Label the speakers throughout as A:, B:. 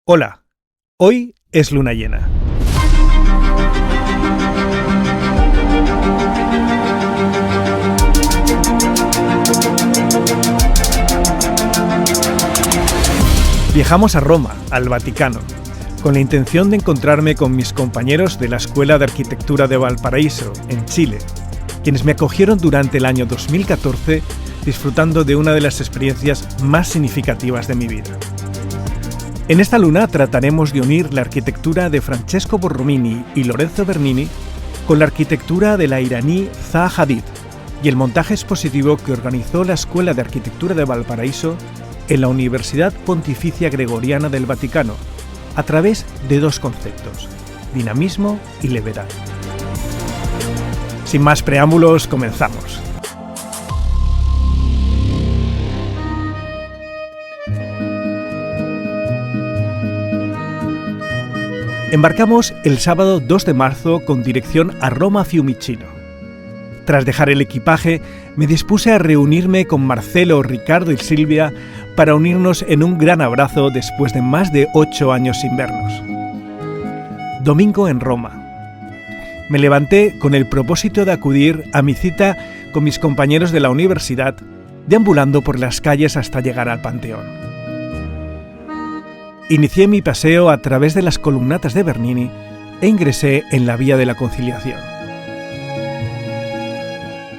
A: Hola, hoy es luna llena. Viajamos a Roma, al Vaticano, con la intención de encontrarme con mis compañeros de la Escuela de Arquitectura de Valparaíso, en Chile, quienes me acogieron durante el año 2014, disfrutando de una de las experiencias más significativas de mi vida. En esta luna trataremos de unir la arquitectura de Francesco Borromini y Lorenzo Bernini con la arquitectura de la iraní Zaha Hadid y el montaje expositivo que organizó la Escuela de Arquitectura de Valparaíso en la Universidad Pontificia Gregoriana del Vaticano, a través de dos conceptos: dinamismo y levedad. Sin más preámbulos, comenzamos. Embarcamos el sábado 2 de marzo con dirección a Roma Fiumicino. Tras dejar el equipaje, me dispuse a reunirme con Marcelo, Ricardo y Silvia para unirnos en un gran abrazo después de más de 8 años sin vernos. Domingo en Roma. Me levanté con el propósito de acudir a mi cita con mis compañeros de la universidad, deambulando por las calles hasta llegar al Panteón. Inicié mi paseo a través de las columnatas de Bernini e ingresé en la Vía de la Conciliación.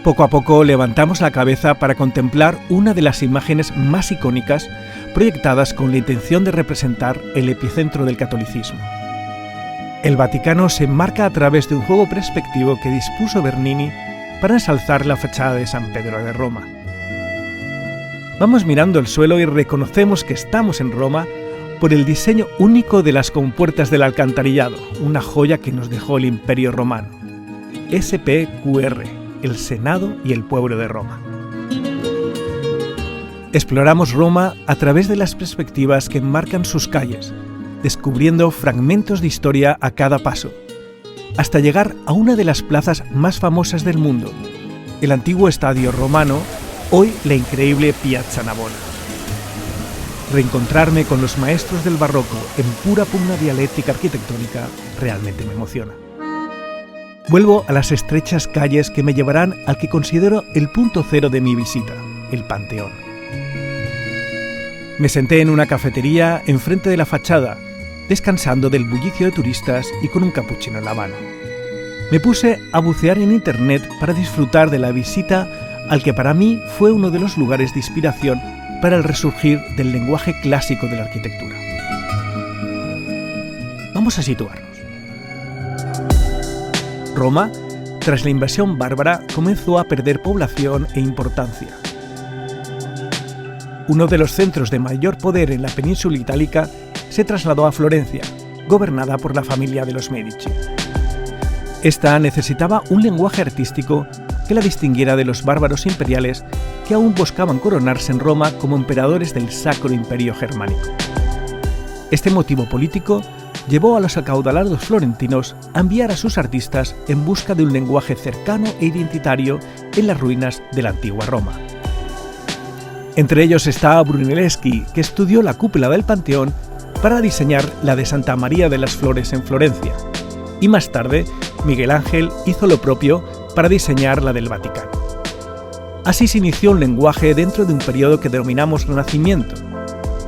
A: Poco a poco levantamos la cabeza para contemplar una de las imágenes más icónicas proyectadas con la intención de representar el epicentro del catolicismo. El Vaticano se enmarca a través de un juego perspectivo que dispuso Bernini para ensalzar la fachada de San Pedro de Roma. Vamos mirando el suelo y reconocemos que estamos en Roma por el diseño único de las compuertas del alcantarillado, una joya que nos dejó el Imperio Romano. SPQR, el Senado y el pueblo de Roma. Exploramos Roma a través de las perspectivas que enmarcan sus calles, descubriendo fragmentos de historia a cada paso, hasta llegar a una de las plazas más famosas del mundo, el antiguo estadio romano, hoy la increíble Piazza Navona. Reencontrarme con los maestros del barroco en pura pugna dialéctica arquitectónica realmente me emociona. Vuelvo a las estrechas calles que me llevarán al que considero el punto cero de mi visita, el Panteón. Me senté en una cafetería enfrente de la fachada, descansando del bullicio de turistas y con un capuchino en la mano. Me puse a bucear en internet para disfrutar de la visita al que para mí fue uno de los lugares de inspiración para el resurgir del lenguaje clásico de la arquitectura. Vamos a situarnos. Roma, tras la invasión bárbara, comenzó a perder población e importancia. Uno de los centros de mayor poder en la península itálica se trasladó a Florencia, gobernada por la familia de los Medici. Esta necesitaba un lenguaje artístico que la distinguiera de los bárbaros imperiales que aún buscaban coronarse en Roma como emperadores del Sacro Imperio Germánico. Este motivo político llevó a los acaudalados florentinos a enviar a sus artistas en busca de un lenguaje cercano e identitario en las ruinas de la antigua Roma. Entre ellos está Brunelleschi, que estudió la cúpula del Panteón para diseñar la de Santa María de las Flores en Florencia, y más tarde Miguel Ángel hizo lo propio para diseñar la del Vaticano. Así se inició un lenguaje dentro de un periodo que denominamos Renacimiento,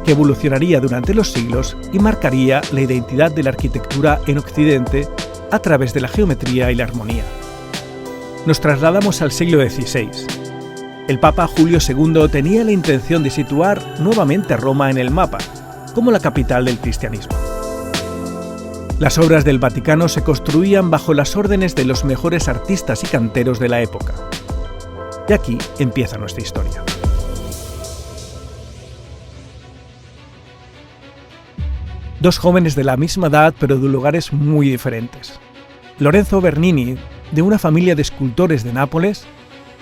A: que evolucionaría durante los siglos y marcaría la identidad de la arquitectura en Occidente a través de la geometría y la armonía. Nos trasladamos al siglo XVI. El Papa Julio II tenía la intención de situar nuevamente a Roma en el mapa, como la capital del cristianismo. Las obras del Vaticano se construían bajo las órdenes de los mejores artistas y canteros de la época. Y aquí empieza nuestra historia. Dos jóvenes de la misma edad pero de lugares muy diferentes. Lorenzo Bernini, de una familia de escultores de Nápoles,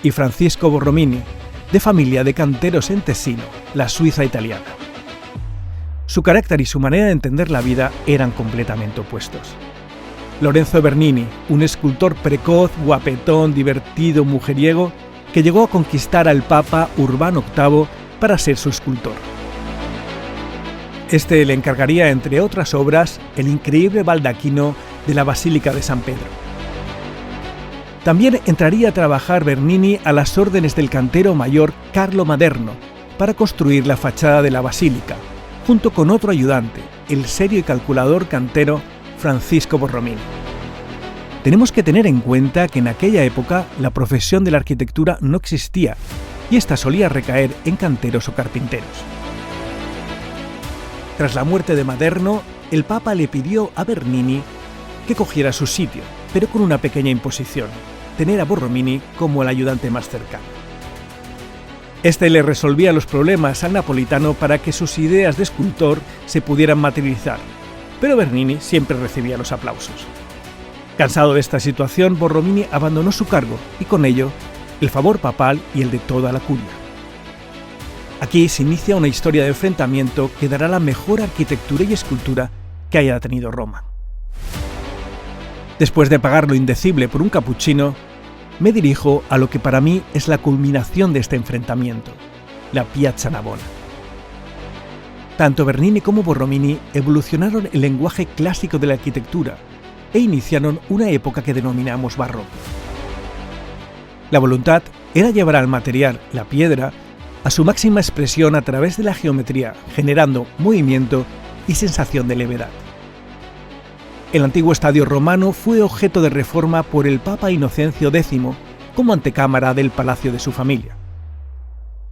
A: y Francesco Borromini, de familia de canteros en Tesino, la Suiza italiana. Su carácter y su manera de entender la vida eran completamente opuestos. Lorenzo Bernini, un escultor precoz, guapetón, divertido, mujeriego, que llegó a conquistar al Papa Urbano VIII para ser su escultor. Este le encargaría, entre otras obras, el increíble baldaquino de la Basílica de San Pedro. También entraría a trabajar Bernini a las órdenes del cantero mayor Carlo Maderno para construir la fachada de la basílica, junto con otro ayudante, el serio y calculador cantero Francisco Borromini. Tenemos que tener en cuenta que en aquella época la profesión de la arquitectura no existía y esta solía recaer en canteros o carpinteros. Tras la muerte de Maderno, el Papa le pidió a Bernini que cogiera su sitio, pero con una pequeña imposición: tener a Borromini como el ayudante más cercano. Este le resolvía los problemas al napolitano para que sus ideas de escultor se pudieran materializar, pero Bernini siempre recibía los aplausos. Cansado de esta situación, Borromini abandonó su cargo y con ello el favor papal y el de toda la curia. Aquí se inicia una historia de enfrentamiento que dará la mejor arquitectura y escultura que haya tenido Roma. Después de pagar lo indecible por un cappuccino, me dirijo a lo que para mí es la culminación de este enfrentamiento, la Piazza Navona. Tanto Bernini como Borromini evolucionaron el lenguaje clásico de la arquitectura e iniciaron una época que denominamos barroco. La voluntad era llevar al material, la piedra, a su máxima expresión a través de la geometría, generando movimiento y sensación de levedad. El antiguo estadio romano fue objeto de reforma por el Papa Inocencio X como antecámara del palacio de su familia.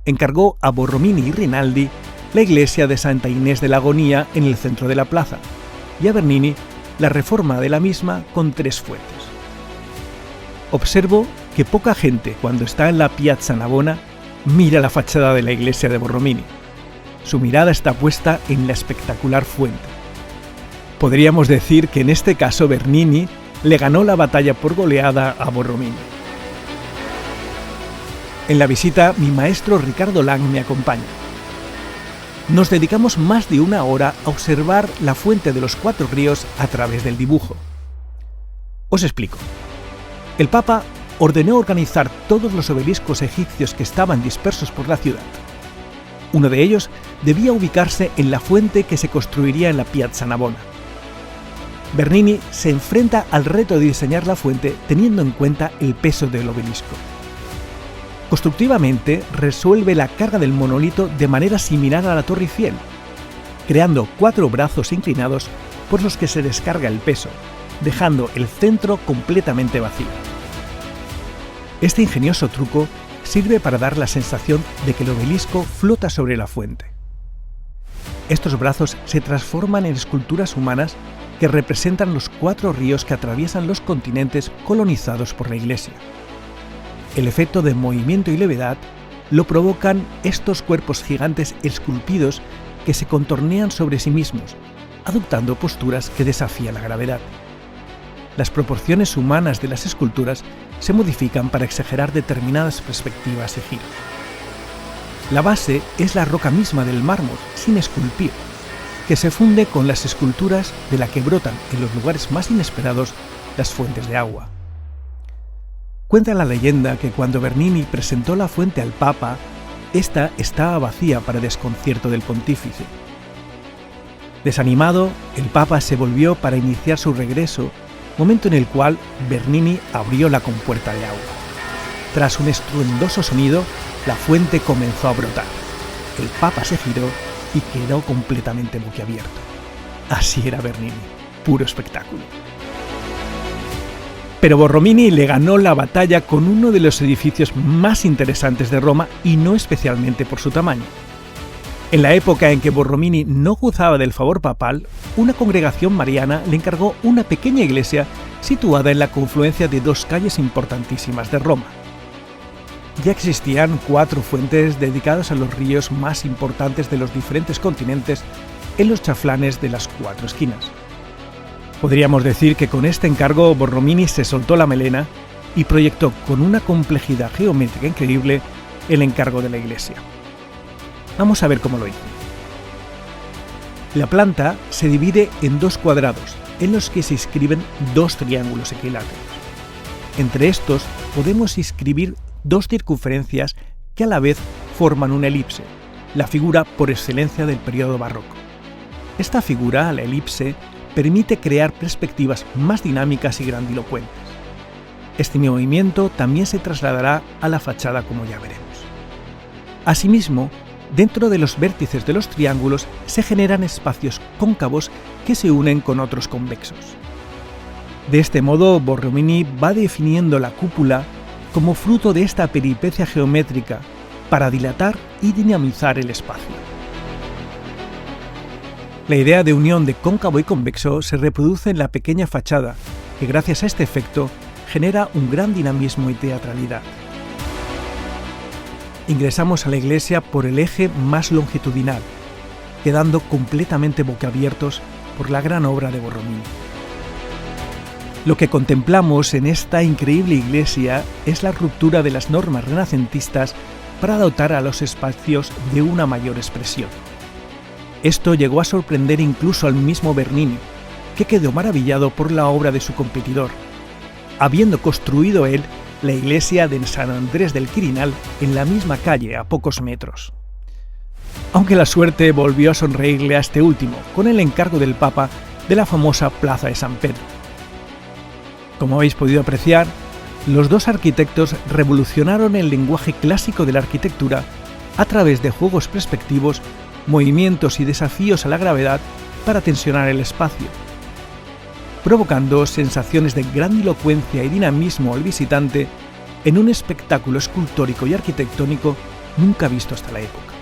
A: Encargó a Borromini y Rinaldi la iglesia de Santa Inés de la Agonía en el centro de la plaza y a Bernini la reforma de la misma con 3 fuentes. Observo que poca gente, cuando está en la Piazza Navona, mira la fachada de la iglesia de Borromini. Su mirada está puesta en la espectacular fuente. Podríamos decir que en este caso Bernini le ganó la batalla por goleada a Borromini. En la visita, mi maestro Ricardo Lang me acompaña. Nos dedicamos más de 1 hora a observar la fuente de los 4 ríos a través del dibujo. Os explico. El Papa ordenó organizar todos los obeliscos egipcios que estaban dispersos por la ciudad. Uno de ellos debía ubicarse en la fuente que se construiría en la Piazza Navona. Bernini se enfrenta al reto de diseñar la fuente teniendo en cuenta el peso del obelisco. Constructivamente resuelve la carga del monolito de manera similar a la Torre Eiffel, creando 4 brazos inclinados por los que se descarga el peso, dejando el centro completamente vacío. Este ingenioso truco sirve para dar la sensación de que el obelisco flota sobre la fuente. Estos brazos se transforman en esculturas humanas que representan los 4 ríos que atraviesan los continentes colonizados por la Iglesia. El efecto de movimiento y levedad lo provocan estos cuerpos gigantes esculpidos que se contornean sobre sí mismos, adoptando posturas que desafían la gravedad. Las proporciones humanas de las esculturas se modifican para exagerar determinadas perspectivas y giros. La base es la roca misma del mármol, sin esculpir, que se funde con las esculturas de la que brotan en los lugares más inesperados las fuentes de agua. Cuenta la leyenda que cuando Bernini presentó la fuente al Papa, esta estaba vacía para desconcierto del pontífice. Desanimado, el Papa se volvió para iniciar su regreso, momento en el cual Bernini abrió la compuerta de agua. Tras un estruendoso sonido, la fuente comenzó a brotar. El Papa se giró y quedó completamente boquiabierto. Así era Bernini, puro espectáculo. Pero Borromini le ganó la batalla con uno de los edificios más interesantes de Roma y no especialmente por su tamaño. En la época en que Borromini no gozaba del favor papal, una congregación mariana le encargó una pequeña iglesia situada en la confluencia de 2 calles importantísimas de Roma. Ya existían 4 fuentes dedicadas a los ríos más importantes de los diferentes continentes en los chaflanes de las 4 esquinas. Podríamos decir que con este encargo Borromini se soltó la melena y proyectó con una complejidad geométrica increíble el encargo de la iglesia. Vamos a ver cómo lo hizo. La planta se divide en 2 cuadrados, en los que se inscriben 2 triángulos equiláteros. Entre estos podemos inscribir 2 circunferencias que a la vez forman una elipse, la figura por excelencia del periodo barroco. Esta figura, la elipse, permite crear perspectivas más dinámicas y grandilocuentes. Este movimiento también se trasladará a la fachada, como ya veremos. Asimismo, dentro de los vértices de los triángulos se generan espacios cóncavos que se unen con otros convexos. De este modo, Borromini va definiendo la cúpula como fruto de esta peripecia geométrica para dilatar y dinamizar el espacio. La idea de unión de cóncavo y convexo se reproduce en la pequeña fachada, que gracias a este efecto genera un gran dinamismo y teatralidad. Ingresamos a la iglesia por el eje más longitudinal, quedando completamente boquiabiertos por la gran obra de Borromini. Lo que contemplamos en esta increíble iglesia es la ruptura de las normas renacentistas para dotar a los espacios de una mayor expresión. Esto llegó a sorprender incluso al mismo Bernini, que quedó maravillado por la obra de su competidor, habiendo construido él la iglesia de San Andrés del Quirinal en la misma calle a pocos metros. Aunque la suerte volvió a sonreírle a este último con el encargo del Papa de la famosa Plaza de San Pedro. Como habéis podido apreciar, los dos arquitectos revolucionaron el lenguaje clásico de la arquitectura a través de juegos perspectivos, movimientos y desafíos a la gravedad para tensionar el espacio, provocando sensaciones de grandilocuencia y dinamismo al visitante en un espectáculo escultórico y arquitectónico nunca visto hasta la época.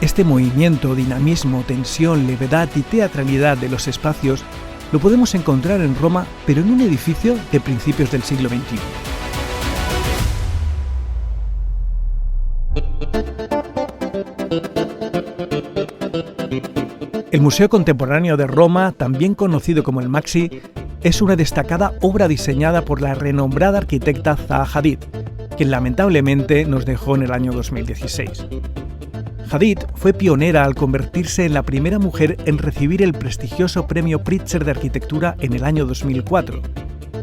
A: Este movimiento, dinamismo, tensión, levedad y teatralidad de los espacios lo podemos encontrar en Roma, pero en un edificio de principios del siglo XXI. El Museo Contemporáneo de Roma, también conocido como el Maxi, es una destacada obra diseñada por la renombrada arquitecta Zaha Hadid, quien lamentablemente nos dejó en el año 2016. Hadid fue pionera al convertirse en la primera mujer en recibir el prestigioso premio Pritzker de Arquitectura en el año 2004,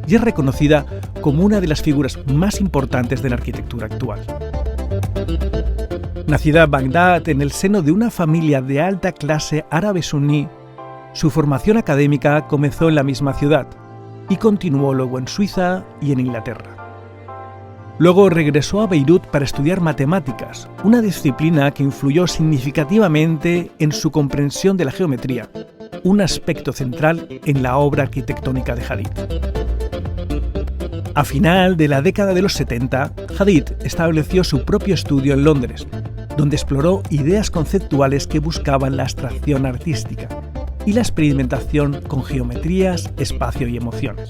A: y es reconocida como una de las figuras más importantes de la arquitectura actual. Nacida en Bagdad en el seno de una familia de alta clase árabe suní, su formación académica comenzó en la misma ciudad y continuó luego en Suiza y en Inglaterra. Luego regresó a Beirut para estudiar matemáticas, una disciplina que influyó significativamente en su comprensión de la geometría, un aspecto central en la obra arquitectónica de Hadid. A final de la década de los 70, Hadid estableció su propio estudio en Londres, donde exploró ideas conceptuales que buscaban la abstracción artística y la experimentación con geometrías, espacio y emociones.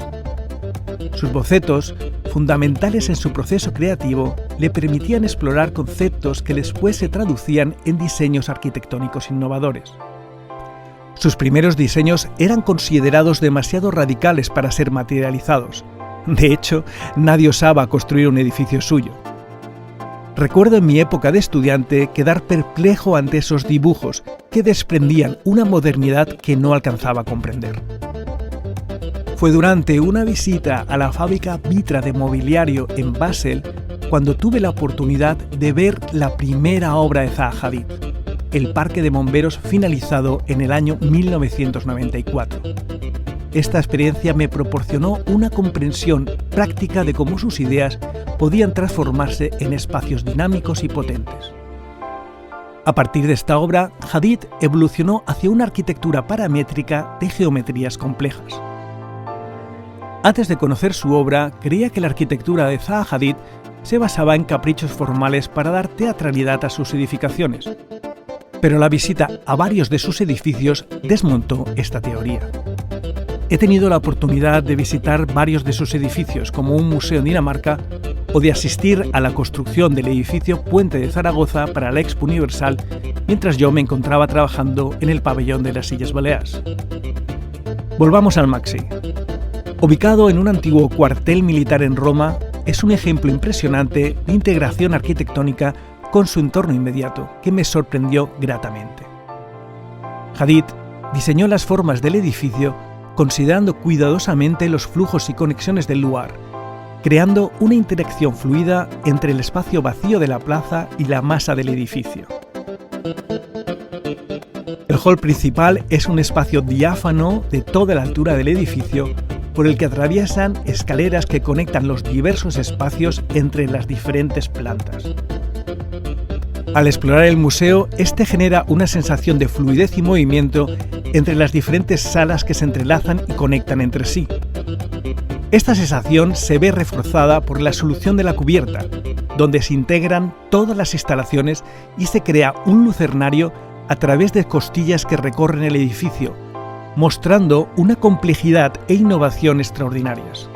A: Sus bocetos, fundamentales en su proceso creativo, le permitían explorar conceptos que después se traducían en diseños arquitectónicos innovadores. Sus primeros diseños eran considerados demasiado radicales para ser materializados. De hecho, nadie osaba construir un edificio suyo. Recuerdo en mi época de estudiante quedar perplejo ante esos dibujos que desprendían una modernidad que no alcanzaba a comprender. Fue durante una visita a la fábrica Vitra de mobiliario en Basel cuando tuve la oportunidad de ver la primera obra de Zaha Hadid, el Parque de Bomberos, finalizado en el año 1994. Esta experiencia me proporcionó una comprensión práctica de cómo sus ideas podían transformarse en espacios dinámicos y potentes. A partir de esta obra, Hadid evolucionó hacia una arquitectura paramétrica de geometrías complejas. Antes de conocer su obra, creía que la arquitectura de Zaha Hadid se basaba en caprichos formales para dar teatralidad a sus edificaciones, pero la visita a varios de sus edificios desmontó esta teoría. He tenido la oportunidad de visitar varios de sus edificios, como un museo en Dinamarca, o de asistir a la construcción del edificio Puente de Zaragoza para la Expo Universal, mientras yo me encontraba trabajando en el pabellón de las Illes Balears. Volvamos al Maxi. Ubicado en un antiguo cuartel militar en Roma, es un ejemplo impresionante de integración arquitectónica con su entorno inmediato, que me sorprendió gratamente. Hadid diseñó las formas del edificio considerando cuidadosamente los flujos y conexiones del lugar, creando una interacción fluida entre el espacio vacío de la plaza y la masa del edificio. El hall principal es un espacio diáfano de toda la altura del edificio por el que atraviesan escaleras que conectan los diversos espacios entre las diferentes plantas. Al explorar el museo, este genera una sensación de fluidez y movimiento entre las diferentes salas que se entrelazan y conectan entre sí. Esta sensación se ve reforzada por la solución de la cubierta, donde se integran todas las instalaciones y se crea un lucernario a través de costillas que recorren el edificio, mostrando una complejidad e innovación extraordinarias.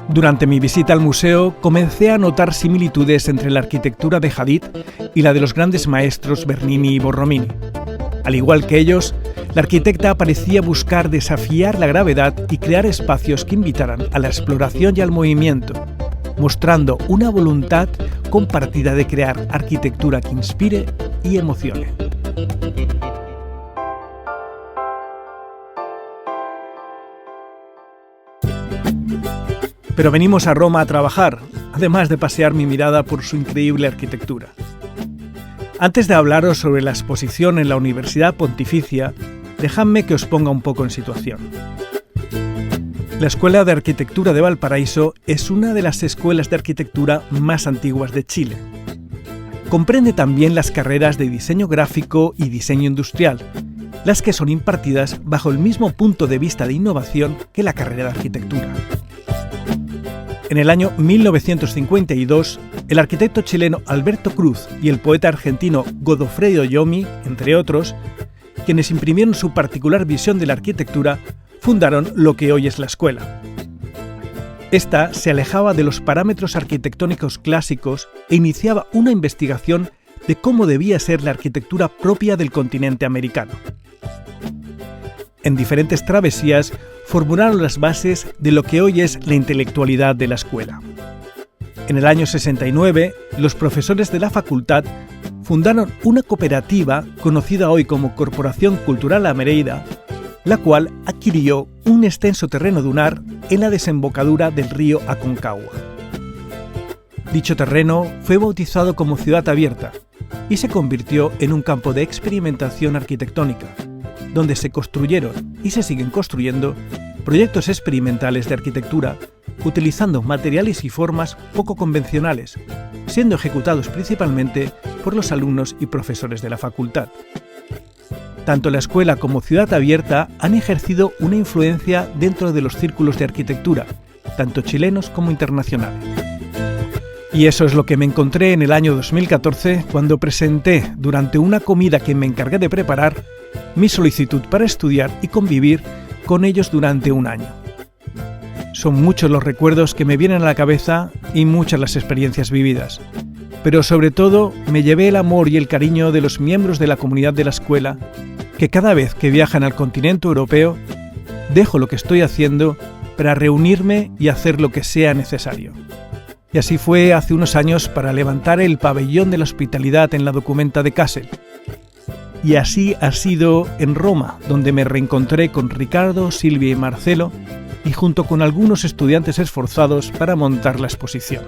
A: Durante mi visita al museo comencé a notar similitudes entre la arquitectura de Hadid y la de los grandes maestros Bernini y Borromini. Al igual que ellos, la arquitecta parecía buscar desafiar la gravedad y crear espacios que invitaran a la exploración y al movimiento, mostrando una voluntad compartida de crear arquitectura que inspire y emocione. Pero venimos a Roma a trabajar, además de pasear mi mirada por su increíble arquitectura. Antes de hablaros sobre la exposición en la Universidad Pontificia, dejadme que os ponga un poco en situación. La Escuela de Arquitectura de Valparaíso es una de las escuelas de arquitectura más antiguas de Chile. Comprende también las carreras de diseño gráfico y diseño industrial, las que son impartidas bajo el mismo punto de vista de innovación que la carrera de arquitectura. En el año 1952, el arquitecto chileno Alberto Cruz y el poeta argentino Godofredo Yomi, entre otros, quienes imprimieron su particular visión de la arquitectura, fundaron lo que hoy es la escuela. Esta se alejaba de los parámetros arquitectónicos clásicos e iniciaba una investigación de cómo debía ser la arquitectura propia del continente americano. En diferentes travesías formularon las bases de lo que hoy es la intelectualidad de la escuela. En el año 69, los profesores de la facultad fundaron una cooperativa conocida hoy como Corporación Cultural Amereida, la cual adquirió un extenso terreno dunar en la desembocadura del río Aconcagua. Dicho terreno fue bautizado como Ciudad Abierta y se convirtió en un campo de experimentación arquitectónica, donde se construyeron y se siguen construyendo proyectos experimentales de arquitectura utilizando materiales y formas poco convencionales, siendo ejecutados principalmente por los alumnos y profesores de la facultad. Tanto la escuela como Ciudad Abierta han ejercido una influencia dentro de los círculos de arquitectura, tanto chilenos como internacionales. Y eso es lo que me encontré en el año 2014 cuando presenté, durante una comida que me encargué de preparar, mi solicitud para estudiar y convivir con ellos durante un año. Son muchos los recuerdos que me vienen a la cabeza y muchas las experiencias vividas, pero sobre todo me llevé el amor y el cariño de los miembros de la comunidad de la escuela, que cada vez que viajan al continente europeo, dejo lo que estoy haciendo para reunirme y hacer lo que sea necesario. Y así fue hace unos años para levantar el pabellón de la hospitalidad en la Documenta de Kassel. Y así ha sido en Roma, donde me reencontré con Ricardo, Silvia y Marcelo, y junto con algunos estudiantes esforzados para montar la exposición.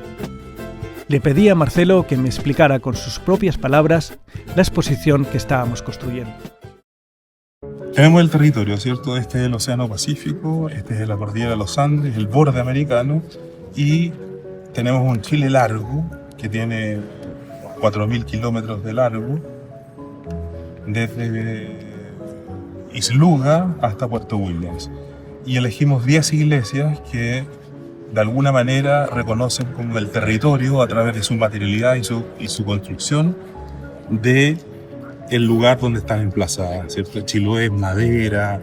A: Le pedí a Marcelo que me explicara con sus propias palabras la exposición que estábamos construyendo.
B: Tenemos el territorio, ¿cierto? Este es el Océano Pacífico, este es la cordillera de los Andes, el borde americano, y tenemos un Chile largo, que tiene 4.000 kilómetros de largo, desde Isluga hasta Puerto Williams. Y elegimos 10 iglesias que de alguna manera reconocen como el territorio a través de su materialidad y su construcción de el lugar donde están emplazadas, ¿cierto? Chiloé, madera,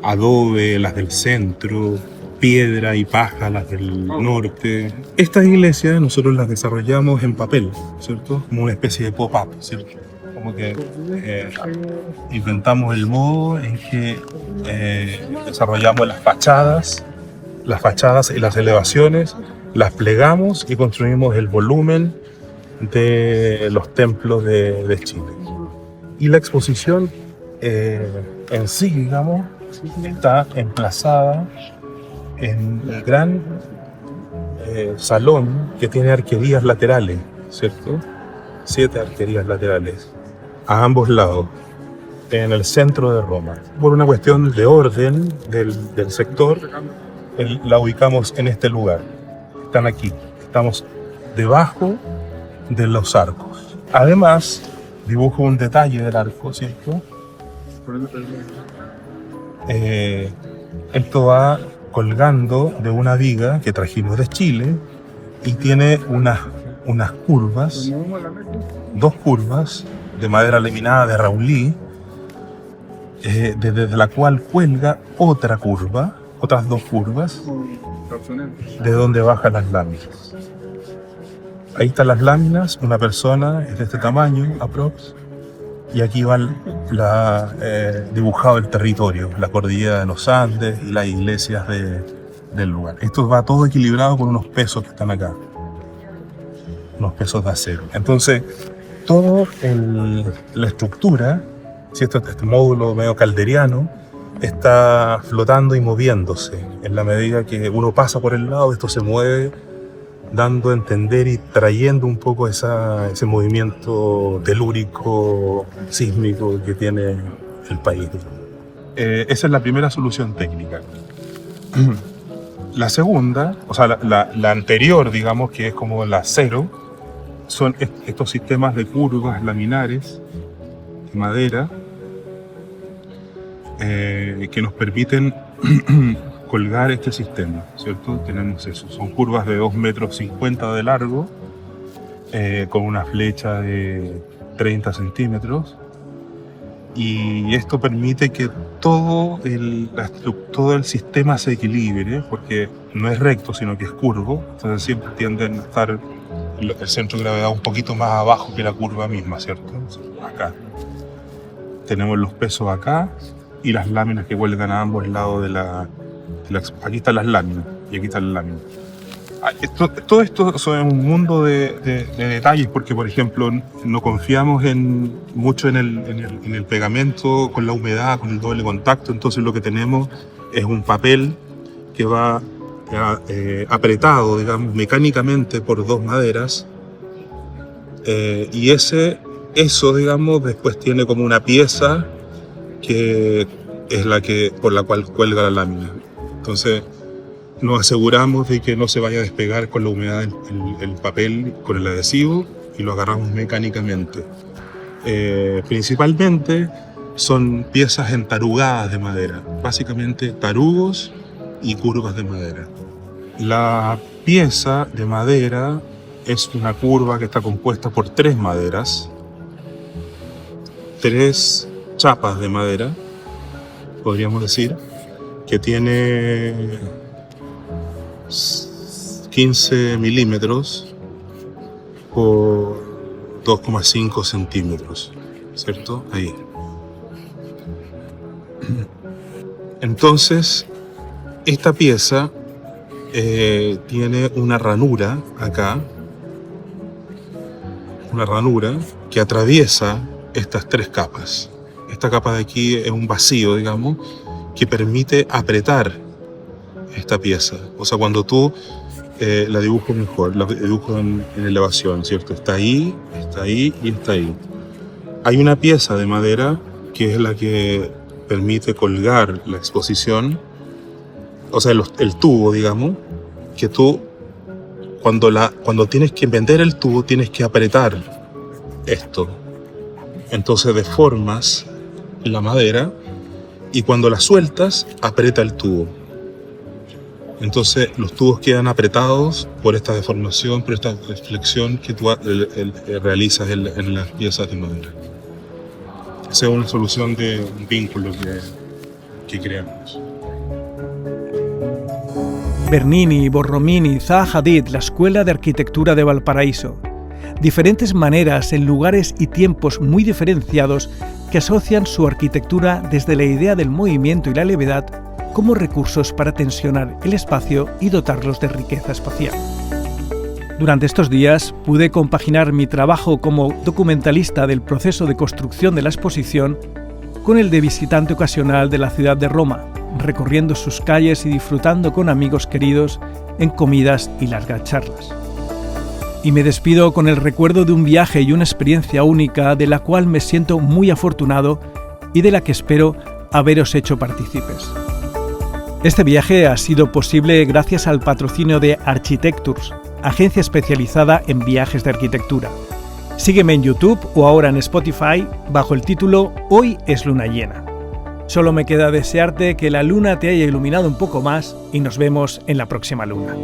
B: adobe, las del centro, piedra y paja, las del norte. Estas iglesias nosotros las desarrollamos en papel, ¿cierto? Como una especie de pop-up, ¿cierto? Como que inventamos el modo en que desarrollamos las fachadas y las elevaciones, las plegamos y construimos el volumen de los templos de Chile. Y la exposición en sí, digamos, está emplazada en un gran salón que tiene arquerías laterales, ¿cierto? 7 arquerías laterales a ambos lados. en el centro de Roma. Por una cuestión de orden del sector, la ubicamos en este lugar. Están aquí, estamos debajo de los arcos. Además, dibujo un detalle del arco, ¿cierto? Esto va colgando de una viga que trajimos de Chile y tiene unas curvas, 2 curvas de madera laminada de Raulí, desde la cual cuelga otras 2 curvas, de donde bajan las láminas. Ahí están las láminas, una persona es de este tamaño, aprox, y aquí va dibujado el territorio, la cordillera de los Andes y las iglesias del lugar. Esto va todo equilibrado con unos pesos que están acá, unos pesos de acero. Entonces, toda la estructura, si este módulo medio calderiano, está flotando y moviéndose. En la medida que uno pasa por el lado, esto se mueve, dando a entender y trayendo un poco ese movimiento telúrico, sísmico que tiene el país. Esa es la primera solución técnica. La segunda, o sea, la anterior, digamos, que es como la cero, son estos sistemas de curvas laminares de madera que nos permiten colgar este sistema, ¿cierto? Tenemos eso, son curvas de 2,50 metros de largo, con una flecha de 30 centímetros, y esto permite que todo el sistema se equilibre, porque no es recto, sino que es curvo, entonces siempre tienden a estar el centro de gravedad un poquito más abajo que la curva misma, ¿cierto? Acá. Tenemos los pesos acá, y las láminas que cuelgan a ambos lados aquí están las láminas y aquí están las láminas. Todo esto es un mundo de detalles, porque por ejemplo no confiamos mucho en el pegamento con la humedad, con el doble contacto, entonces lo que tenemos es un papel que va apretado, digamos, mecánicamente por 2 maderas, y eso, digamos, después tiene como una pieza que es por la cual cuelga la lámina. Entonces nos aseguramos de que no se vaya a despegar con la humedad el papel con el adhesivo, y lo agarramos mecánicamente. Principalmente son piezas entarugadas de madera, básicamente tarugos y curvas de madera. La pieza de madera es una curva que está compuesta por 3 maderas, 3 chapas de madera, podríamos decir, que tiene 15 milímetros por 2,5 centímetros, ¿cierto? Ahí. Entonces, esta pieza tiene una ranura acá, una ranura que atraviesa estas 3 capas. Esta capa de aquí es un vacío, digamos, que permite apretar esta pieza. O sea, cuando tú la dibujo mejor, la dibujo en elevación, ¿cierto? Está ahí y está ahí. Hay una pieza de madera que es la que permite colgar la exposición, o sea, el tubo, digamos, que tú, cuando tienes que vender el tubo, tienes que apretar esto. Entonces deformas la madera y cuando la sueltas, aprieta el tubo. Entonces los tubos quedan apretados por esta deformación, por esta flexión que tú realizas en las piezas de madera. Esa es una solución de un vínculo que creamos.
A: Bernini, Borromini, Zaha Hadid, la Escuela de Arquitectura de Valparaíso. Diferentes maneras en lugares y tiempos muy diferenciados que asocian su arquitectura desde la idea del movimiento y la levedad como recursos para tensionar el espacio y dotarlos de riqueza espacial. Durante estos días pude compaginar mi trabajo como documentalista del proceso de construcción de la exposición con el de visitante ocasional de la ciudad de Roma, recorriendo sus calles y disfrutando con amigos queridos en comidas y largas charlas. Y me despido con el recuerdo de un viaje y una experiencia única de la cual me siento muy afortunado y de la que espero haberos hecho partícipes. Este viaje ha sido posible gracias al patrocinio de Architectures, agencia especializada en viajes de arquitectura. Sígueme en YouTube o ahora en Spotify bajo el título Hoy es luna llena. Solo me queda desearte que la luna te haya iluminado un poco más y nos vemos en la próxima luna.